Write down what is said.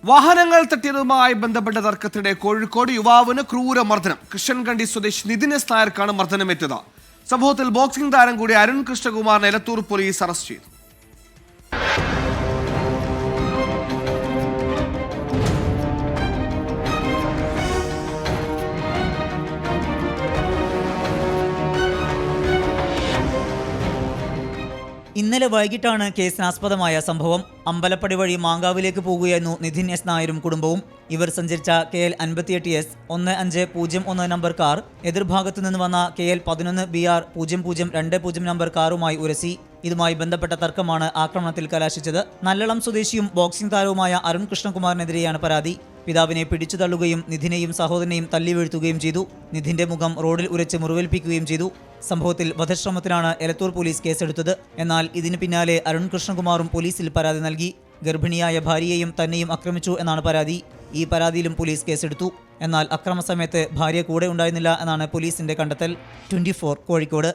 വാഹനങ്ങൾ തട്ടിയതുമായി ബന്ധപ്പെട്ട തർക്കത്തിനിടെ കോഴിക്കോട് യുവാവിന് ക്രൂരമർദ്ദനം. കൃഷ്ണൻകണ്ടി സ്വദേശി നിതിൻ എസ് നായർക്കാണ് മർദ്ദനമേറ്റത്. സംഭവത്തിൽ ബോക്സിംഗ് താരം കൂടി അരുൺ കൃഷ്ണകുമാറിനെ എലത്തൂർ പോലീസ് അറസ്റ്റ് ചെയ്തു. ഇന്നലെ വൈകിട്ടാണ് കേസിനാസ്പദമായ സംഭവം. അമ്പലപ്പടി വഴി മാങ്കാവിലേക്ക് പോകുകയായിരുന്നു നിതിൻ എസ് നായരും കുടുംബവും. ഇവർ സഞ്ചരിച്ച KL 58S 1501 നമ്പർ കാർ എതിർഭാഗത്തു നിന്ന് വന്ന KL 11 BR 0020 നമ്പർ കാറുമായി ഉരസി. ഇതുമായി ബന്ധപ്പെട്ട തർക്കമാണ് ആക്രമണത്തിൽ കലാശിച്ചത്. നല്ലളം സ്വദേശിയും ബോക്സിംഗ് താരവുമായ അരുൺ കൃഷ്ണകുമാറിനെതിരെയാണ് പരാതി. പിതാവിനെ പിടിച്ചു തള്ളുകയും നിധിനെയും സഹോദരനെയും തല്ലി വീഴ്ത്തുകയും ചെയ്തു. നിധിന്റെ മുഖം റോഡിൽ ഉരച്ച് മുറിവേൽപ്പിക്കുകയും ചെയ്തു. സംഭവത്തിൽ വധശ്രമത്തിനാണ് എലത്തൂർ പോലീസ് കേസെടുത്തത്. എന്നാൽ ഇതിന് പിന്നാലെ അരുൺ കൃഷ്ണകുമാറും പോലീസിൽ പരാതി നൽകി. ഗർഭിണിയായ ഭാര്യയെയും തന്നെയും ആക്രമിച്ചു എന്നാണ് പരാതി. ഈ പരാതിയിലും പോലീസ് കേസെടുത്തു. എന്നാൽ അക്രമ സമയത്ത് ഭാര്യ കൂടെ ഉണ്ടായിരുന്നില്ല എന്നാണ് പോലീസിന്റെ കണ്ടെത്തൽ. 24 കോഴിക്കോട്.